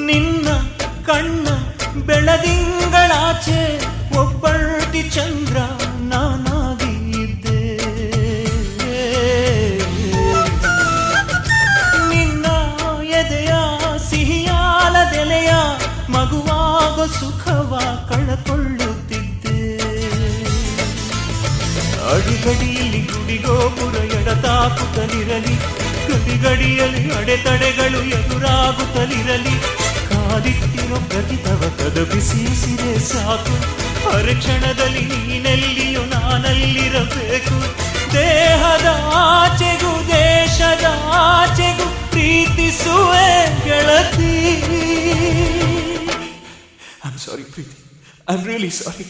ನಿನ್ನ ಕಣ್ಣ ಬೆಳದಿಂಗಳಾಚೆ ಒಬ್ಬಳ್ತಿ ಚಂದ್ರ ನಾನಾಗಿ ಇದ್ದೆ. ನಿನ್ನ ಎದೆಯ ಸಿಹಿಯಾಲದೆಲೆಯ ಮಗುವಾಗೋ ಸುಖವ ಕಳಕೊಳ್ಳುತ್ತಿದ್ದೆ. ಅಡಿಗಡಿಯಲ್ಲಿ ಗುಡಿಗೋಪುರ ಎಡತಾಕುತ್ತಲಿರಲಿ, ಗಡಿಗಡಿಯಲ್ಲಿ ಅಡೆತಡೆಗಳು ಎದುರಾಗುತ್ತಲಿರಲಿ, ಕಾದಿಟ್ಟಿರೋ ಪ್ರತಿತವಕದ ಬಿಸಿಸಿರೆ ಸಾಕು. ಹರಕ್ಷಣದಲ್ಲಿ ನೀನೆಲ್ಲಿಯೂ ನಾನಲ್ಲಿರಬೇಕು. ದೇಹದ ಆಚೆಗೂ ದೇಶದ ಆಚೆಗೂ ಪ್ರೀತಿಸುವೆ ಗೆಳತಿ. ಐ ಆಮ್ ಸಾರಿ ಪ್ರೀತಿ, ಐ ಆಮ್ ರಿಯಲಿ ಸಾರಿ.